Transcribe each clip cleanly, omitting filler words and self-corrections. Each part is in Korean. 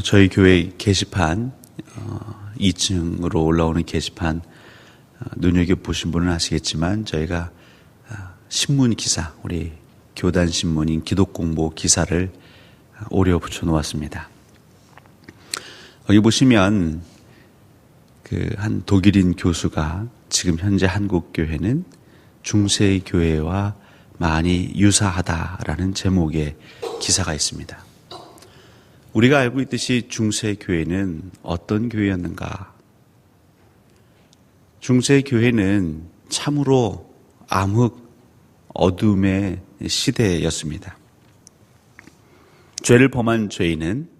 저희 교회 게시판 2층으로 올라오는 게시판 눈여겨보신 분은 아시겠지만 저희가 신문 기사, 우리 교단 신문인 기독공보 기사를 오려 붙여 놓았습니다. 여기 보시면 한 독일인 교수가 지금 현재 한국 교회는 중세 교회와 많이 유사하다라는 제목의 기사가 있습니다. 우리가 알고 있듯이 중세 교회는 어떤 교회였는가? 중세 교회는 참으로 암흑 어둠의 시대였습니다. 죄를 범한 죄인은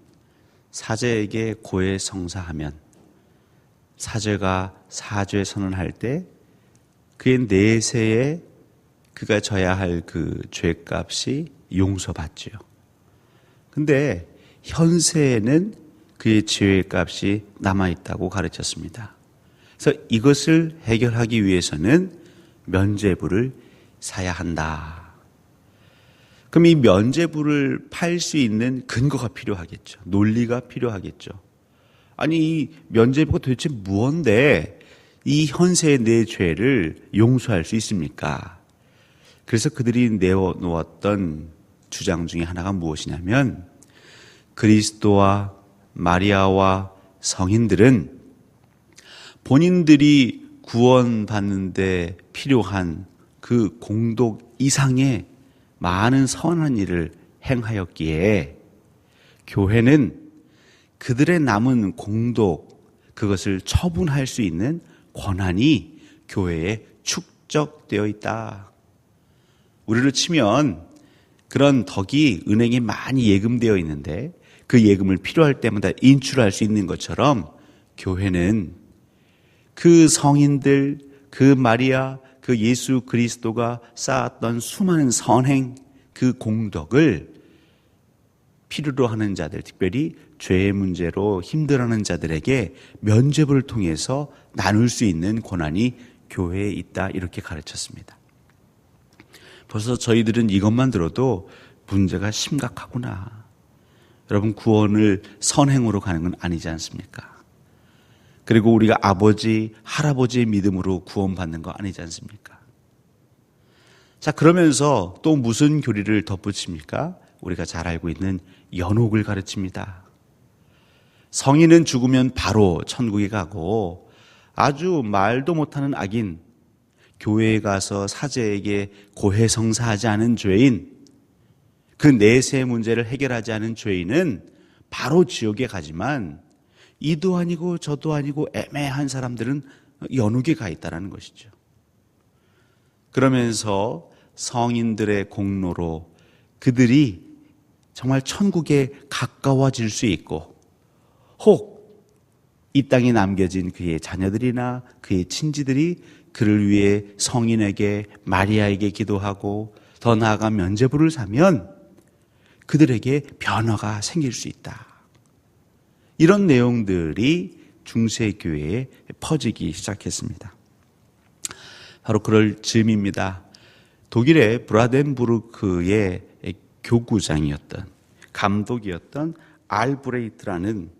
사제에게 고해 성사하면 사제가 사죄 선언할 때 그의 내세에 그가 져야 할 그 죄값이 용서받지요. 근데 현세에는 그의 죄값이 남아있다고 가르쳤습니다. 그래서 이것을 해결하기 위해서는 면죄부를 사야 한다. 그럼 이 면죄부를 팔 수 있는 근거가 필요하겠죠. 논리가 필요하겠죠. 아니, 이 면죄부가 도대체 무언데 이 현세의 내 죄를 용서할 수 있습니까? 그래서 그들이 내어놓았던 주장 중에 하나가 무엇이냐면 그리스도와 마리아와 성인들은 본인들이 구원받는데 필요한 그 공덕 이상의 많은 선한 일을 행하였기에 교회는 그들의 남은 공덕, 그것을 처분할 수 있는 권한이 교회에 축적되어 있다. 우리로 치면 그런 덕이 은행에 많이 예금되어 있는데 그 예금을 필요할 때마다 인출할 수 있는 것처럼 교회는 그 성인들, 그 마리아, 그 예수 그리스도가 쌓았던 수많은 선행, 그 공덕을 필요로 하는 자들, 특별히 죄의 문제로 힘들어하는 자들에게 면죄부를 통해서 나눌 수 있는 권한이 교회에 있다, 이렇게 가르쳤습니다. 벌써 저희들은 이것만 들어도 문제가 심각하구나. 여러분, 구원을 선행으로 가는 건 아니지 않습니까? 그리고 우리가 아버지, 할아버지의 믿음으로 구원받는 거 아니지 않습니까? 자, 그러면서 또 무슨 교리를 덧붙입니까? 우리가 잘 알고 있는 연옥을 가르칩니다. 성인은 죽으면 바로 천국에 가고 아주 말도 못하는 악인, 교회에 가서 사제에게 고해성사하지 않은 죄인, 그 내세 문제를 해결하지 않은 죄인은 바로 지옥에 가지만 이도 아니고 저도 아니고 애매한 사람들은 연옥에 가 있다는 것이죠. 그러면서 성인들의 공로로 그들이 정말 천국에 가까워질 수 있고 혹 이 땅에 남겨진 그의 자녀들이나 그의 친지들이 그를 위해 성인에게 마리아에게 기도하고 더 나아가 면죄부를 사면 그들에게 변화가 생길 수 있다. 이런 내용들이 중세교회에 퍼지기 시작했습니다. 바로 그럴 즈음입니다. 독일의 브라덴부르크의 교구장이었던, 감독이었던 알브레이트라는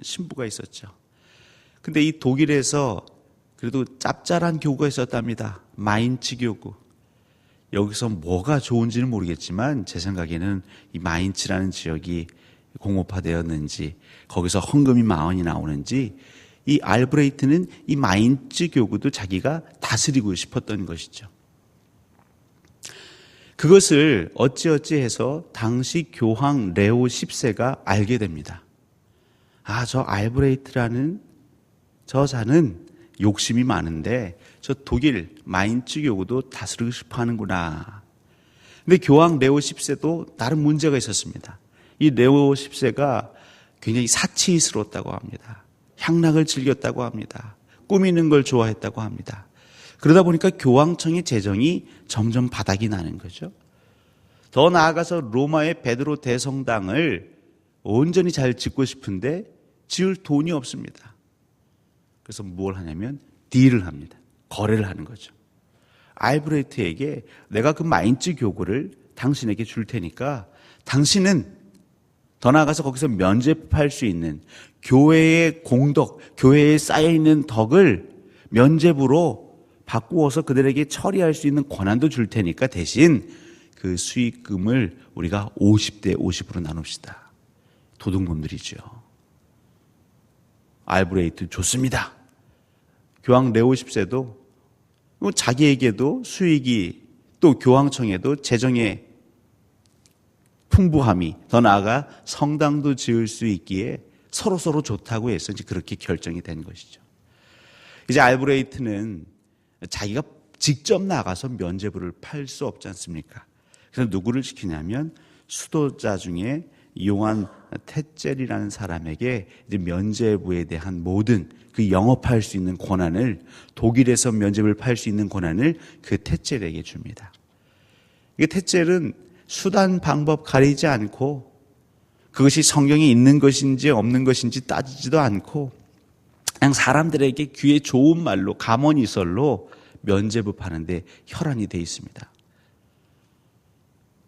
신부가 있었죠. 근데 이 독일에서 그래도 짭짤한 교구가 있었답니다. 마인츠 교구. 여기서 뭐가 좋은지는 모르겠지만 제 생각에는 이 마인츠라는 지역이 공업화되었는지 거기서 헌금이 많이 나오는지 이 알브레이트는 이 마인츠 교구도 자기가 다스리고 싶었던 것이죠. 그것을 어찌어찌해서 당시 교황 레오 10세가 알게 됩니다. 아, 저 알브레이트라는 저 자는 욕심이 많은데 저 독일 마인츠 교구도 다스리고 싶어 하는구나. 근데 교황 레오 10세도 다른 문제가 있었습니다. 이 레오 10세가 굉장히 사치스러웠다고 합니다. 향락을 즐겼다고 합니다. 꾸미는 걸 좋아했다고 합니다. 그러다 보니까 교황청의 재정이 점점 바닥이 나는 거죠. 더 나아가서 로마의 베드로 대성당을 온전히 잘 짓고 싶은데 지을 돈이 없습니다. 그래서 뭘 하냐면 딜을 합니다. 거래를 하는 거죠. 알브레이트에게 내가 그 마인츠 교구를 당신에게 줄 테니까 당신은 더 나아가서 거기서 면죄부할 수 있는 교회의 공덕, 교회에 쌓여있는 덕을 면죄부로 바꾸어서 그들에게 처리할 수 있는 권한도 줄 테니까 대신 그 수익금을 우리가 50대 50으로 나눕시다. 도둑놈들이죠. 알브레이트 좋습니다. 교황 레오 10세도 자기에게도 수익이 또 교황청에도 재정의 풍부함이 더 나아가 성당도 지을 수 있기에 서로서로 좋다고 해서 이제 그렇게 결정이 된 것이죠. 이제 알브레이트는 자기가 직접 나가서 면죄부를 팔 수 없지 않습니까? 그래서 누구를 시키냐면 수도자 중에 요한 테젤이라는 사람에게 이제 면죄부에 대한 모든 그 영업할 수 있는 권한을, 독일에서 면죄부를 팔 수 있는 권한을 그 테젤에게 줍니다. 이게 테젤은 수단 방법 가리지 않고 그것이 성경에 있는 것인지 없는 것인지 따지지도 않고 그냥 사람들에게 귀에 좋은 말로 감언이설로 면죄부 파는데 혈안이 돼 있습니다.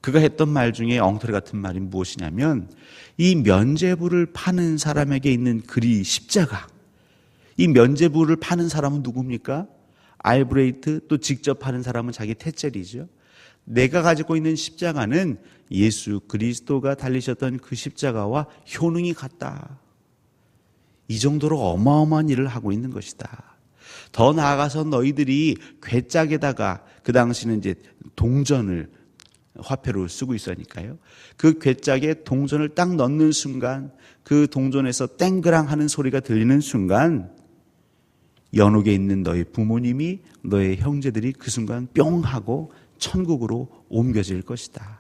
그가 했던 말 중에 엉터리 같은 말이 무엇이냐면 이 면죄부를 파는 사람에게 있는 글이 십자가. 이 면죄부를 파는 사람은 누굽니까? 알브레이트, 또 직접 파는 사람은 자기 테젤이죠. 내가 가지고 있는 십자가는 예수 그리스도가 달리셨던 그 십자가와 효능이 같다. 이 정도로 어마어마한 일을 하고 있는 것이다. 더 나아가서 너희들이 괴짝에다가 그 당시는 이제 동전을 화폐로 쓰고 있으니까요. 그 괴짝에 동전을 딱 넣는 순간 그 동전에서 땡그랑 하는 소리가 들리는 순간 연옥에 있는 너희 부모님이 너의 형제들이 그 순간 뿅 하고 천국으로 옮겨질 것이다.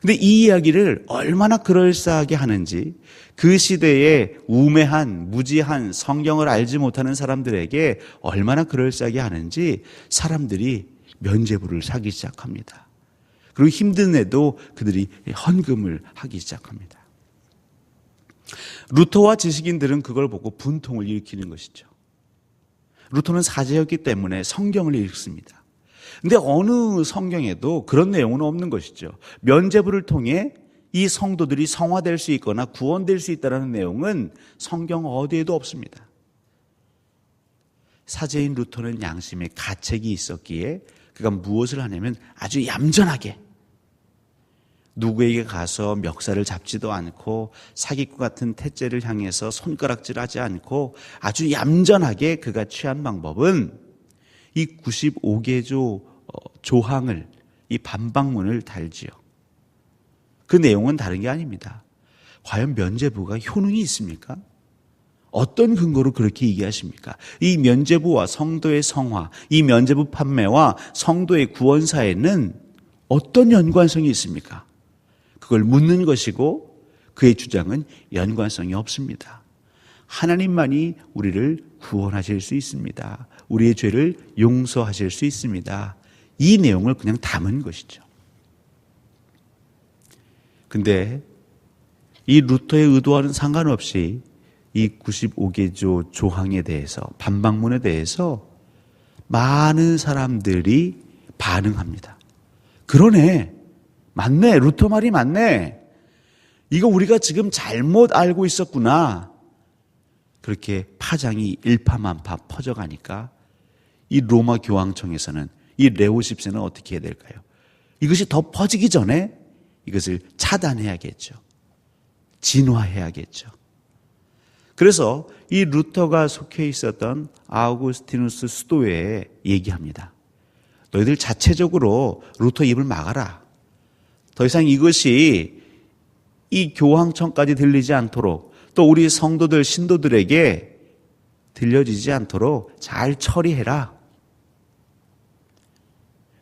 근데 이 이야기를 얼마나 그럴싸하게 하는지 그 시대에 우매한 무지한 성경을 알지 못하는 사람들에게 얼마나 그럴싸하게 하는지 사람들이 면죄부를 사기 시작합니다. 그리고 힘든 애도 그들이 헌금을 하기 시작합니다. 루터와 지식인들은 그걸 보고 분통을 일으키는 것이죠. 루터는 사제였기 때문에 성경을 읽습니다. 근데 어느 성경에도 그런 내용은 없는 것이죠. 면죄부를 통해 이 성도들이 성화될 수 있거나 구원될 수 있다는 내용은 성경 어디에도 없습니다. 사제인 루터는 양심의 가책이 있었기에 그가 무엇을 하냐면 아주 얌전하게 누구에게 가서 멱살을 잡지도 않고 사기꾼 같은 태제를 향해서 손가락질하지 않고 아주 얌전하게 그가 취한 방법은 이 95개조 조항을, 이 반박문을 달지요. 그 내용은 다른 게 아닙니다. 과연 면죄부가 효능이 있습니까? 어떤 근거로 그렇게 얘기하십니까? 이 면죄부와 성도의 성화, 이 면죄부 판매와 성도의 구원 사이에는 어떤 연관성이 있습니까? 그걸 묻는 것이고 그의 주장은 연관성이 없습니다. 하나님만이 우리를 구원하실 수 있습니다. 우리의 죄를 용서하실 수 있습니다. 이 내용을 그냥 담은 것이죠. 근데 이 루터의 의도와는 상관없이 이 95개조 조항에 대해서, 반박문에 대해서 많은 사람들이 반응합니다. 그러네. 맞네. 루터 말이 맞네. 이거 우리가 지금 잘못 알고 있었구나. 그렇게 파장이 일파만파 퍼져가니까 이 로마 교황청에서는 이 레오 10세는 어떻게 해야 될까요? 이것이 더 퍼지기 전에 이것을 차단해야겠죠. 진화해야겠죠. 그래서 이 루터가 속해 있었던 아우구스티누스 수도회에 얘기합니다. 너희들 자체적으로 루터 입을 막아라. 더 이상 이것이 이 교황청까지 들리지 않도록 또 우리 성도들, 신도들에게 들려지지 않도록 잘 처리해라.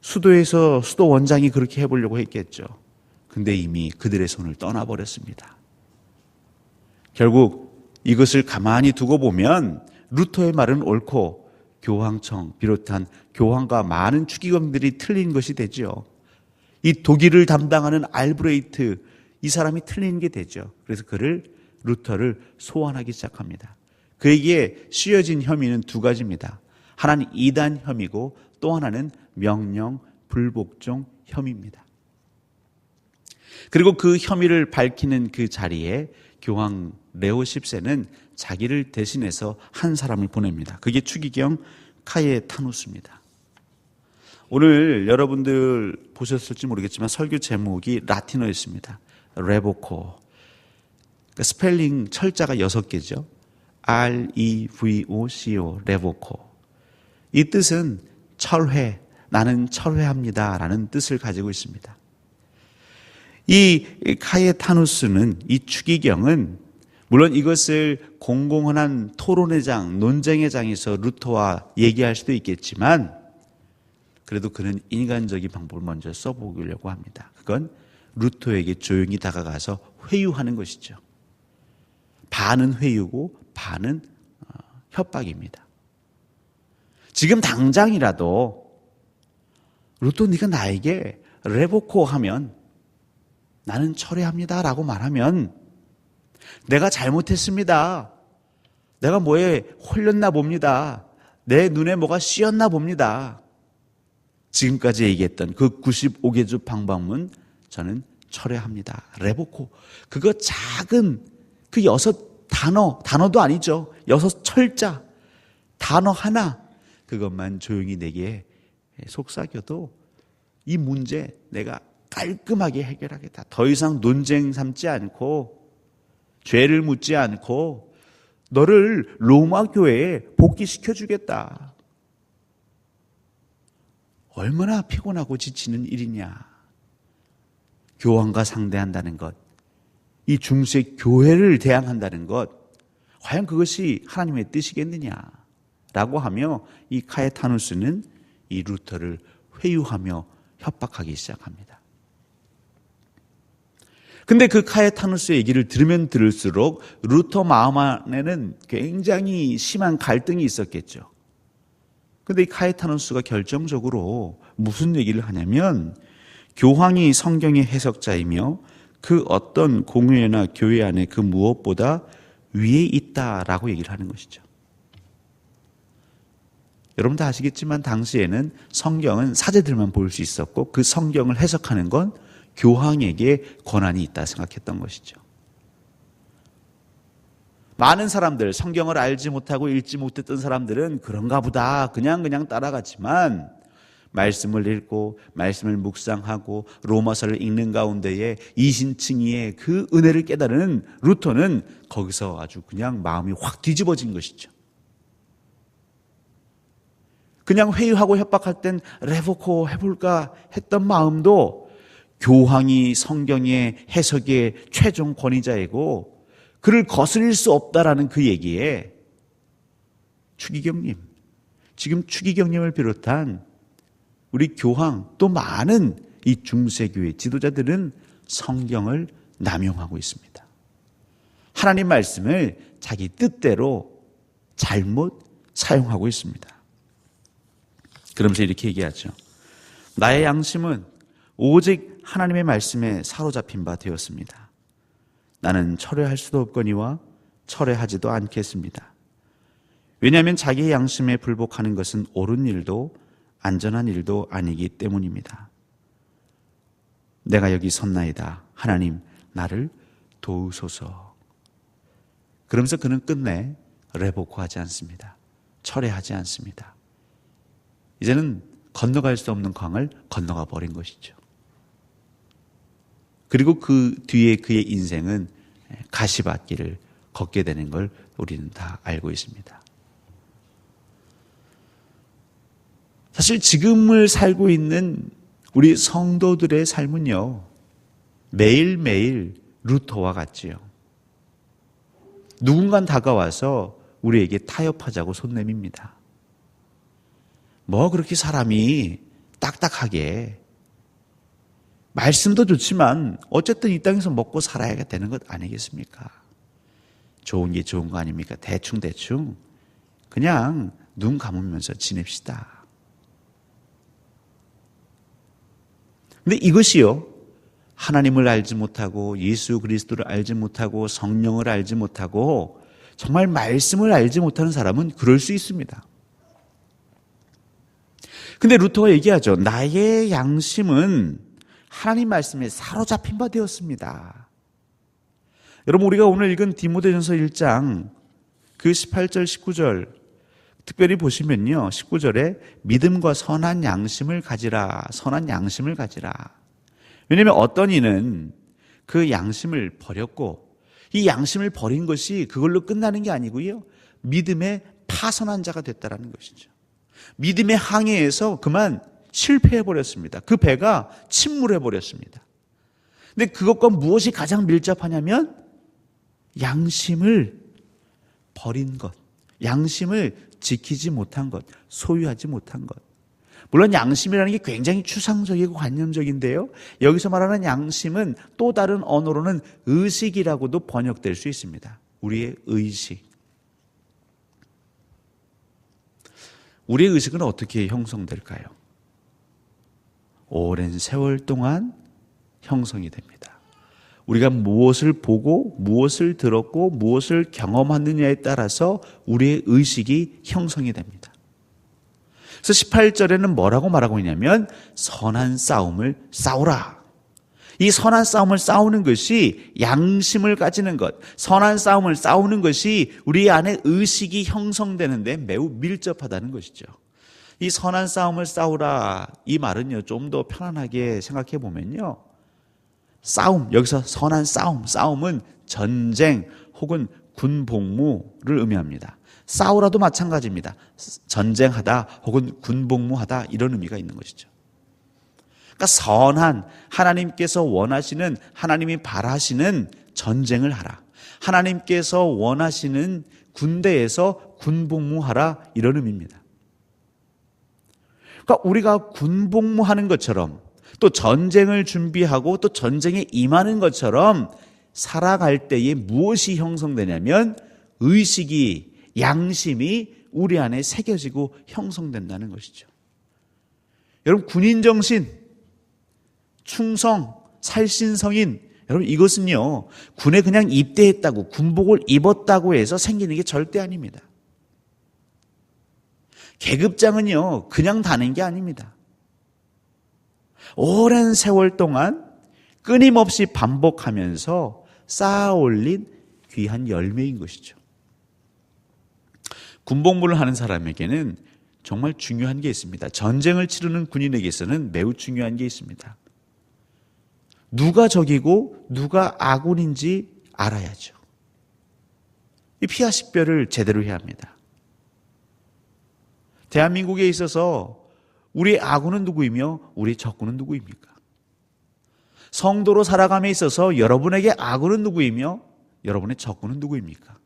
수도에서 수도 원장이 그렇게 해보려고 했겠죠. 근데 이미 그들의 손을 떠나버렸습니다. 결국 이것을 가만히 두고 보면 루터의 말은 옳고 교황청 비롯한 교황과 많은 추기경들이 틀린 것이 되죠. 이 독일을 담당하는 알브레이트, 이 사람이 틀린 게 되죠. 그래서 루터를 소환하기 시작합니다. 그에게 씌워진 혐의는 두 가지입니다. 하나는 이단 혐의고 또 하나는 명령 불복종 혐의입니다. 그리고 그 혐의를 밝히는 그 자리에 교황 레오 10세는 자기를 대신해서 한 사람을 보냅니다. 그게 추기경 카예타누스입니다. 오늘 여러분들 보셨을지 모르겠지만 설교 제목이 라틴어였습니다. 레보코. 그러니까 스펠링 철자가 6개죠. REVOCO, 레보코. 이 뜻은 철회, 나는 철회합니다 라는 뜻을 가지고 있습니다. 이 카예타누스는, 이 추기경은 물론 이것을 공공헌한 토론의 장, 논쟁의 장에서 루터와 얘기할 수도 있겠지만 그래도 그는 인간적인 방법을 먼저 써보려고 합니다. 그건 루터에게 조용히 다가가서 회유하는 것이죠. 반은 회유고 반은 협박입니다. 지금 당장이라도 루터, 네가 나에게 레보코 하면 나는 철회합니다 라고 말하면 내가 잘못했습니다. 내가 뭐에 홀렸나 봅니다. 내 눈에 뭐가 씌었나 봅니다. 지금까지 얘기했던 그 95개조 방방문 저는 철회합니다. 레보코. 그거 작은 그 6 단어도 아니죠. 6 철자, 단어 하나, 그것만 조용히 내게 속삭여도 이 문제 내가 깔끔하게 해결하겠다. 더 이상 논쟁 삼지 않고 죄를 묻지 않고 너를 로마 교회에 복귀시켜 주겠다. 얼마나 피곤하고 지치는 일이냐. 교황과 상대한다는 것, 이 중세 교회를 대항한다는 것, 과연 그것이 하나님의 뜻이겠느냐라고 하며 이 카예타누스는 이 루터를 회유하며 협박하기 시작합니다. 근데 그 카예타누스의 얘기를 들으면 들을수록 루터 마음 안에는 굉장히 심한 갈등이 있었겠죠. 근데 이 카예타누스가 결정적으로 무슨 얘기를 하냐면 교황이 성경의 해석자이며 그 어떤 공회나 교회 안에 그 무엇보다 위에 있다라고 얘기를 하는 것이죠. 여러분 다 아시겠지만 당시에는 성경은 사제들만 볼 수 있었고 그 성경을 해석하는 건 교황에게 권한이 있다 생각했던 것이죠. 많은 사람들, 성경을 알지 못하고 읽지 못했던 사람들은 그런가 보다 그냥 따라갔지만 말씀을 읽고 말씀을 묵상하고 로마서를 읽는 가운데에 이신칭의의 그 은혜를 깨달은 루터는 거기서 아주 그냥 마음이 확 뒤집어진 것이죠. 그냥 회유하고 협박할 땐 레보코 해볼까 했던 마음도 교황이 성경의 해석의 최종 권위자이고 그를 거스릴 수 없다라는 그 얘기에 추기경님, 지금 추기경님을 비롯한 우리 교황 또 많은 이 중세교회 지도자들은 성경을 남용하고 있습니다. 하나님 말씀을 자기 뜻대로 잘못 사용하고 있습니다. 그러면서 이렇게 얘기하죠. 나의 양심은 오직 하나님의 말씀에 사로잡힌 바 되었습니다. 나는 철회할 수도 없거니와 철회하지도 않겠습니다. 왜냐하면 자기의 양심에 불복하는 것은 옳은 일도 안전한 일도 아니기 때문입니다. 내가 여기 섰나이다. 하나님 나를 도우소서. 그러면서 그는 끝내 레보코하지 않습니다. 철회하지 않습니다. 이제는 건너갈 수 없는 강을 건너가 버린 것이죠. 그리고 그 뒤에 그의 인생은 가시밭길을 걷게 되는 걸 우리는 다 알고 있습니다. 사실 지금을 살고 있는 우리 성도들의 삶은요, 매일매일 루터와 같지요. 누군가 다가와서 우리에게 타협하자고 손 내밉니다. 뭐 그렇게 사람이 딱딱하게, 말씀도 좋지만 어쨌든 이 땅에서 먹고 살아야 되는 것 아니겠습니까? 좋은 게 좋은 거 아닙니까? 대충 그냥 눈 감으면서 지냅시다. 근데 이것이요, 하나님을 알지 못하고 예수 그리스도를 알지 못하고 성령을 알지 못하고 정말 말씀을 알지 못하는 사람은 그럴 수 있습니다. 근데 루터가 얘기하죠. 나의 양심은 하나님 말씀에 사로잡힌 바 되었습니다. 여러분, 우리가 오늘 읽은 디모데전서 1장 그 18절 19절 특별히 보시면요, 19절에 믿음과 선한 양심을 가지라, 선한 양심을 가지라. 왜냐하면 어떤 이는 그 양심을 버렸고, 이 양심을 버린 것이 그걸로 끝나는 게 아니고요, 믿음에 파선한 자가 됐다라는 것이죠. 믿음의 항해에서 그만 실패해버렸습니다. 그 배가 침몰해버렸습니다. 근데 그것과 무엇이 가장 밀접하냐면 양심을 버린 것, 양심을 지키지 못한 것, 소유하지 못한 것. 물론 양심이라는 게 굉장히 추상적이고 관념적인데요, 여기서 말하는 양심은 또 다른 언어로는 의식이라고도 번역될 수 있습니다. 우리의 의식. 우리의 의식은 어떻게 형성될까요? 오랜 세월 동안 형성이 됩니다. 우리가 무엇을 보고 무엇을 들었고 무엇을 경험하느냐에 따라서 우리의 의식이 형성이 됩니다. 그래서 18절에는 뭐라고 말하고 있냐면 선한 싸움을 싸우라. 이 선한 싸움을 싸우는 것이 양심을 가지는 것, 선한 싸움을 싸우는 것이 우리 안에 의식이 형성되는데 매우 밀접하다는 것이죠. 이 선한 싸움을 싸우라, 이 말은요, 좀 더 편안하게 생각해 보면요, 싸움, 여기서 선한 싸움, 싸움은 전쟁 혹은 군복무를 의미합니다. 싸우라도 마찬가지입니다. 전쟁하다 혹은 군복무하다, 이런 의미가 있는 것이죠. 그러니까 선한, 하나님께서 원하시는, 하나님이 바라시는 전쟁을 하라, 하나님께서 원하시는 군대에서 군복무하라, 이런 의미입니다. 그러니까 우리가 군복무하는 것처럼, 또 전쟁을 준비하고 또 전쟁에 임하는 것처럼 살아갈 때에 무엇이 형성되냐면 의식이, 양심이 우리 안에 새겨지고 형성된다는 것이죠. 여러분, 군인정신, 충성, 살신성인, 여러분, 이것은요, 군에 그냥 입대했다고, 군복을 입었다고 해서 생기는 게 절대 아닙니다. 계급장은요, 그냥 다는 게 아닙니다. 오랜 세월 동안 끊임없이 반복하면서 쌓아 올린 귀한 열매인 것이죠. 군복무를 하는 사람에게는 정말 중요한 게 있습니다. 전쟁을 치르는 군인에게서는 매우 중요한 게 있습니다. 누가 적이고 누가 아군인지 알아야죠. 이 피하 식별을 제대로 해야 합니다. 대한민국에 있어서 우리 아군은 누구이며 우리 적군은 누구입니까? 성도로 살아감에 있어서 여러분에게 아군은 누구이며 여러분의 적군은 누구입니까?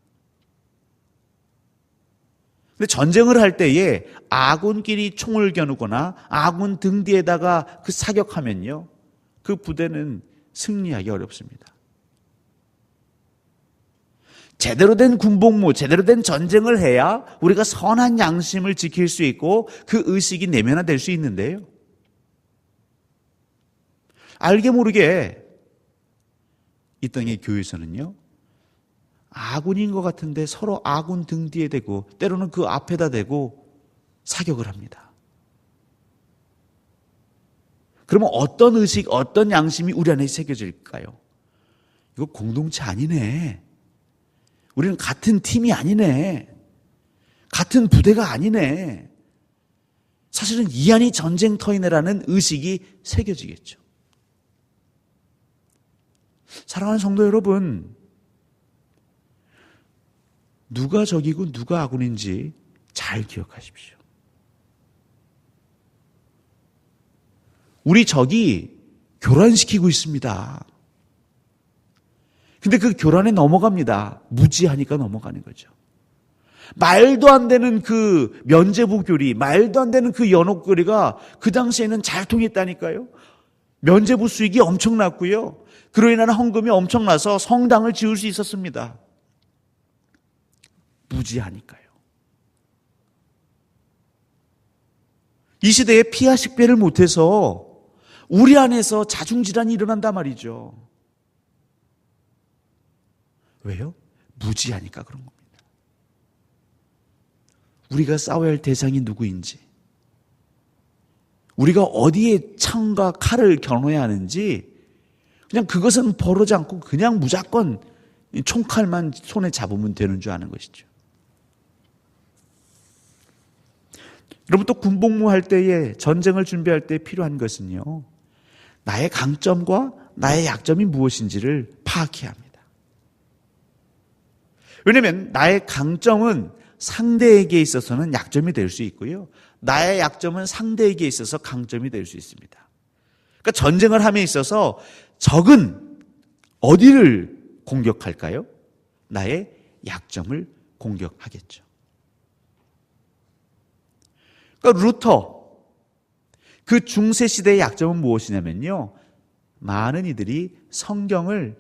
근데 전쟁을 할 때에 아군끼리 총을 겨누거나 아군 등 뒤에다가 그 사격하면요, 그 부대는 승리하기 어렵습니다. 제대로 된 군복무, 제대로 된 전쟁을 해야 우리가 선한 양심을 지킬 수 있고 그 의식이 내면화될 수 있는데요, 알게 모르게 이 땅의 교회에서는요, 아군인 것 같은데 서로 아군 등 뒤에 대고 때로는 그 앞에다 대고 사격을 합니다. 그러면 어떤 의식, 어떤 양심이 우리 안에 새겨질까요? 이거 공동체 아니네. 우리는 같은 팀이 아니네. 같은 부대가 아니네. 사실은 이 안이 전쟁터이네라는 의식이 새겨지겠죠. 사랑하는 성도 여러분, 누가 적이고 누가 아군인지 잘 기억하십시오. 우리 적이 교란시키고 있습니다. 근데 그 교란에 넘어갑니다. 무지하니까 넘어가는 거죠. 말도 안 되는 그 면죄부 교리, 말도 안 되는 그 연옥 교리가 그 당시에는 잘 통했다니까요. 면죄부 수익이 엄청났고요, 그로 인한 헌금이 엄청나서 성당을 지을 수 있었습니다. 무지하니까요. 이 시대에 피하 식별을 못해서 우리 안에서 자중질환이 일어난단 말이죠. 왜요? 무지하니까 그런 겁니다. 우리가 싸워야 할 대상이 누구인지, 우리가 어디에 창과 칼을 겨눠야 하는지 그냥 그것은 버르지 않고 그냥 무조건 총칼만 손에 잡으면 되는 줄 아는 것이죠. 여러분, 또 군복무 할 때에, 전쟁을 준비할 때 필요한 것은요, 나의 강점과 나의 약점이 무엇인지를 파악해야 합니다. 왜냐하면 나의 강점은 상대에게 있어서는 약점이 될 수 있고요, 나의 약점은 상대에게 있어서 강점이 될 수 있습니다. 그러니까 전쟁을 함에 있어서 적은 어디를 공격할까요? 나의 약점을 공격하겠죠. 그러니까 루터, 그 중세 시대의 약점은 무엇이냐면요, 많은 이들이 성경을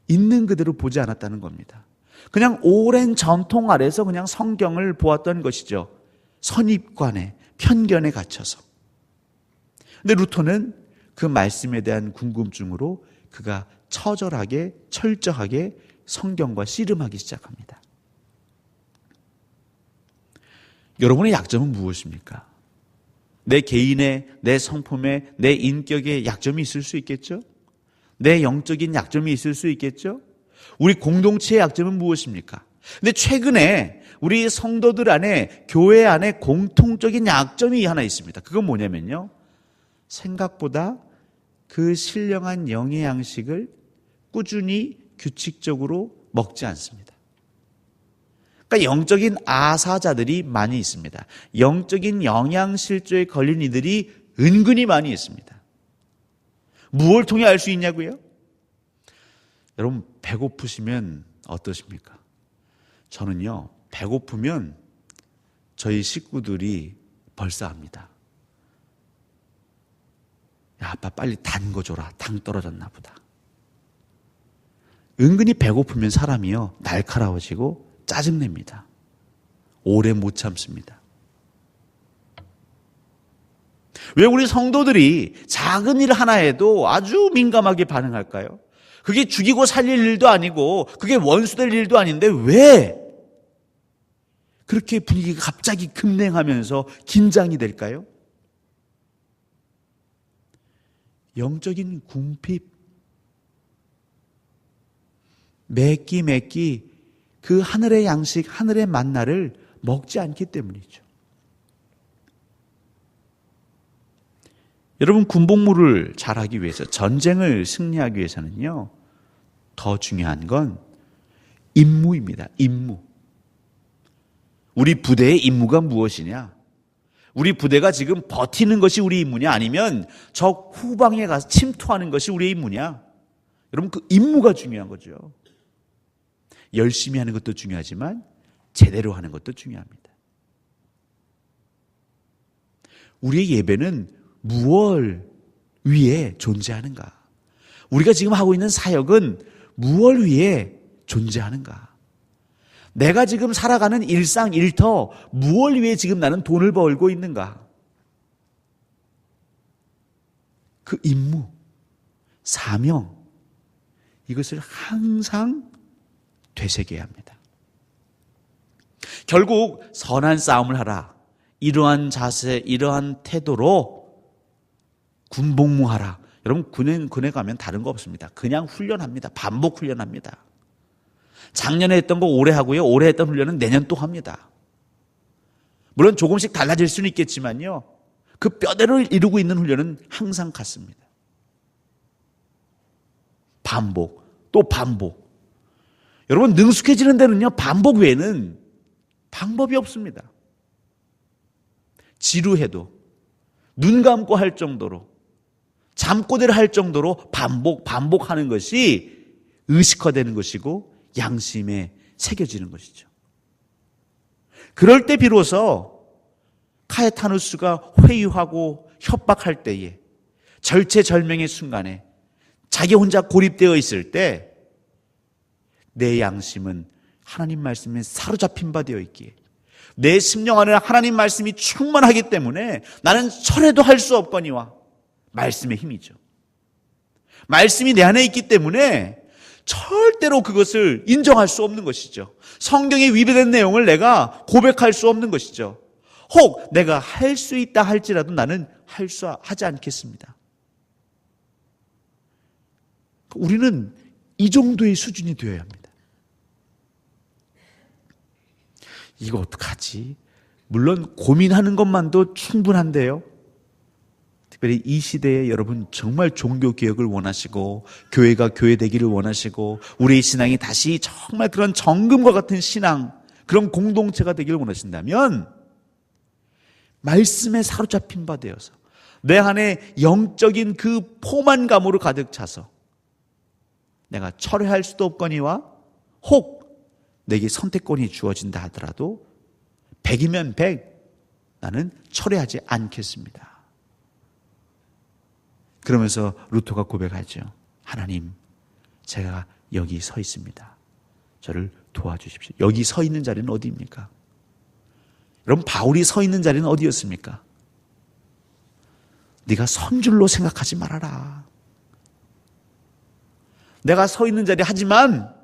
있는 그대로 보지 않았다는 겁니다. 그냥 오랜 전통 아래서 그냥 성경을 보았던 것이죠. 선입관에, 편견에 갇혀서. 근데 루터는 그 말씀에 대한 궁금증으로 그가 처절하게, 철저하게 성경과 씨름하기 시작합니다. 여러분의 약점은 무엇입니까? 내 개인의, 내 성품에, 내 인격에 약점이 있을 수 있겠죠? 내 영적인 약점이 있을 수 있겠죠? 우리 공동체의 약점은 무엇입니까? 근데 최근에 우리 성도들 안에, 교회 안에 공통적인 약점이 하나 있습니다. 그건 뭐냐면요, 생각보다 그 신령한 영의 양식을 꾸준히 규칙적으로 먹지 않습니다. 그러니까 영적인 아사자들이 많이 있습니다. 영적인 영양실조에 걸린 이들이 은근히 많이 있습니다. 무엇을 통해 알 수 있냐고요? 여러분, 배고프시면 어떠십니까? 저는요, 배고프면 저희 식구들이 벌써 합니다. 야, 아빠 빨리 단 거 줘라. 당 떨어졌나 보다. 은근히 배고프면 사람이요, 날카로워지고 짜증냅니다. 오래 못 참습니다. 왜 우리 성도들이 작은 일 하나에도 아주 민감하게 반응할까요? 그게 죽이고 살릴 일도 아니고 그게 원수될 일도 아닌데 왜 그렇게 분위기가 갑자기 급냉하면서 긴장이 될까요? 영적인 궁핍, 매끼 그 하늘의 양식, 하늘의 만나를 먹지 않기 때문이죠. 여러분, 군복무를 잘하기 위해서, 전쟁을 승리하기 위해서는요, 더 중요한 건 임무입니다. 임무. 우리 부대의 임무가 무엇이냐? 우리 부대가 지금 버티는 것이 우리 임무냐? 아니면 적 후방에 가서 침투하는 것이 우리의 임무냐? 여러분, 그 임무가 중요한 거죠. 열심히 하는 것도 중요하지만 제대로 하는 것도 중요합니다. 우리의 예배는 무엇 위에 존재하는가? 우리가 지금 하고 있는 사역은 무엇 위에 존재하는가? 내가 지금 살아가는 일상 일터, 무엇 위에 지금 나는 돈을 벌고 있는가? 그 임무, 사명, 이것을 항상 되새겨야 합니다. 결국 선한 싸움을 하라, 이러한 자세, 이러한 태도로 군복무하라. 여러분, 군에 가면 다른 거 없습니다. 그냥 훈련합니다. 반복 훈련합니다. 작년에 했던 거 올해 하고요, 올해 했던 훈련은 내년 또 합니다. 물론 조금씩 달라질 수는 있겠지만요, 그 뼈대로 이루고 있는 훈련은 항상 같습니다. 반복, 또 반복. 여러분, 능숙해지는 데는요, 반복 외에는 방법이 없습니다. 지루해도 눈 감고 할 정도로, 잠꼬대를 할 정도로 반복하는 것이 의식화되는 것이고 양심에 새겨지는 것이죠. 그럴 때 비로소 카에타누스가 회유하고 협박할 때에, 절체절명의 순간에, 자기 혼자 고립되어 있을 때 내 양심은 하나님 말씀에 사로잡힌 바 되어 있기에, 내 심령 안에 하나님 말씀이 충만하기 때문에 나는 철회도 할 수 없거니와, 말씀의 힘이죠. 말씀이 내 안에 있기 때문에 절대로 그것을 인정할 수 없는 것이죠. 성경에 위배된 내용을 내가 고백할 수 없는 것이죠. 혹 내가 할 수 있다 할지라도 나는 하지 않겠습니다. 우리는 이 정도의 수준이 되어야 합니다. 이거 어떡하지? 물론 고민하는 것만도 충분한데요. 특별히 이 시대에 여러분 정말 종교개혁을 원하시고 교회가 교회되기를 원하시고 우리의 신앙이 다시 정말 그런 정금과 같은 신앙, 그런 공동체가 되기를 원하신다면 말씀에 사로잡힌 바 되어서 내 안에 영적인 그 포만감으로 가득 차서 내가 철회할 수도 없거니와 혹 내게 선택권이 주어진다 하더라도 100이면 100 나는 철회하지 않겠습니다. 그러면서 루터가 고백하죠. 하나님, 제가 여기 서 있습니다. 저를 도와주십시오. 여기 서 있는 자리는 어디입니까? 여러분, 바울이 서 있는 자리는 어디였습니까? 네가 선 줄로 생각하지 말아라. 내가 서 있는 자리 하지만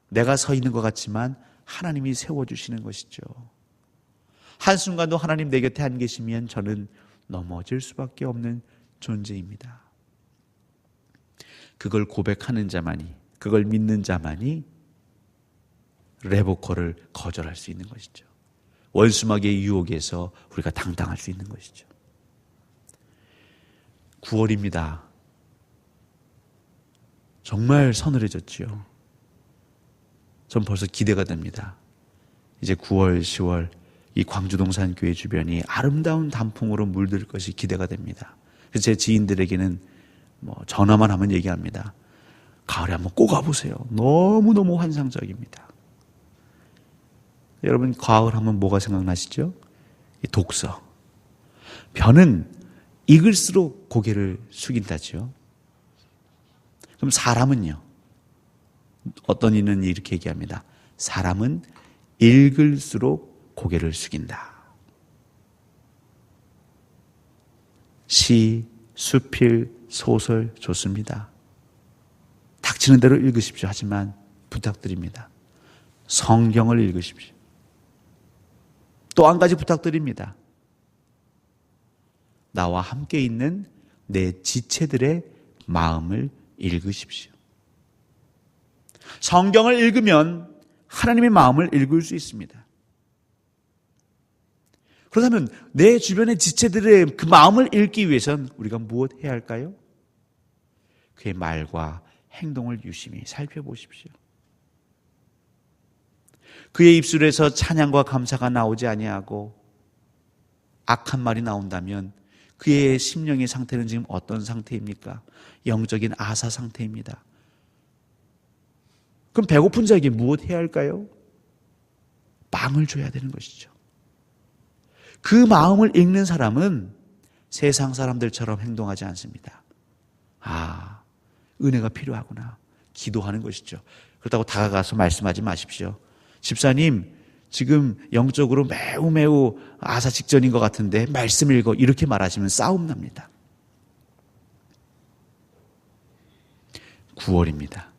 내가 서 있는 것 같지만 하나님이 세워주시는 것이죠. 한순간도 하나님 내 곁에 안 계시면 저는 넘어질 수밖에 없는 존재입니다. 그걸 고백하는 자만이, 그걸 믿는 자만이 레보커를 거절할 수 있는 것이죠. 원수마귀의 유혹에서 우리가 당당할 수 있는 것이죠. 9월입니다. 정말 서늘해졌지요. 전 벌써 기대가 됩니다. 이제 9월, 10월 이 광주동산교회 주변이 아름다운 단풍으로 물들 것이 기대가 됩니다. 그래서 제 지인들에게는 전화만 하면 얘기합니다. 가을에 한번 꼭 와보세요. 너무너무 환상적입니다. 여러분, 가을 하면 뭐가 생각나시죠? 이 독서. 벼는 익을수록 고개를 숙인다죠. 그럼 사람은요? 어떤 이는 이렇게 얘기합니다. 사람은 읽을수록 고개를 숙인다. 시, 수필, 소설 좋습니다. 닥치는 대로 읽으십시오. 하지만 부탁드립니다. 성경을 읽으십시오. 또 한 가지 부탁드립니다. 나와 함께 있는 내 지체들의 마음을 읽으십시오. 성경을 읽으면 하나님의 마음을 읽을 수 있습니다. 그렇다면 내 주변의 지체들의 그 마음을 읽기 위해선 우리가 무엇 해야 할까요? 그의 말과 행동을 유심히 살펴보십시오. 그의 입술에서 찬양과 감사가 나오지 아니하고 악한 말이 나온다면 그의 심령의 상태는 지금 어떤 상태입니까? 영적인 아사 상태입니다. 그럼 배고픈 자에게 무엇 해야 할까요? 빵을 줘야 되는 것이죠. 그 마음을 읽는 사람은 세상 사람들처럼 행동하지 않습니다. 아, 은혜가 필요하구나. 기도하는 것이죠. 그렇다고 다가가서 말씀하지 마십시오. 집사님, 지금 영적으로 매우 아사 직전인 것 같은데 말씀 읽어. 이렇게 말하시면 싸움 납니다. 9월입니다.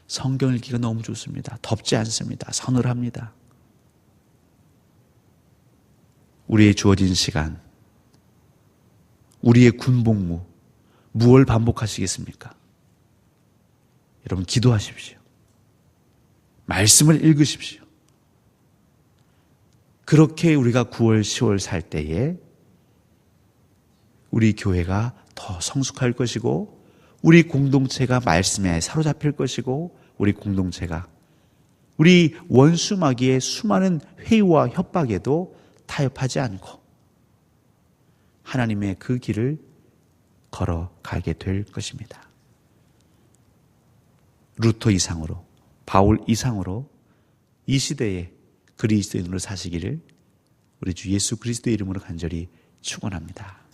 성경 읽기가 너무 좋습니다. 덥지 않습니다. 서늘합니다. 우리의 주어진 시간, 우리의 군복무, 무엇을 반복하시겠습니까? 여러분, 기도하십시오. 말씀을 읽으십시오. 그렇게 우리가 9월, 10월 살 때에 우리 교회가 더 성숙할 것이고 우리 공동체가 말씀에 사로잡힐 것이고 우리 공동체가 우리 원수 마귀의 수많은 회의와 협박에도 타협하지 않고 하나님의 그 길을 걸어가게 될 것입니다. 루터 이상으로, 바울 이상으로 이 시대에 그리스도인으로 사시기를 우리 주 예수 그리스도의 이름으로 간절히 축원합니다.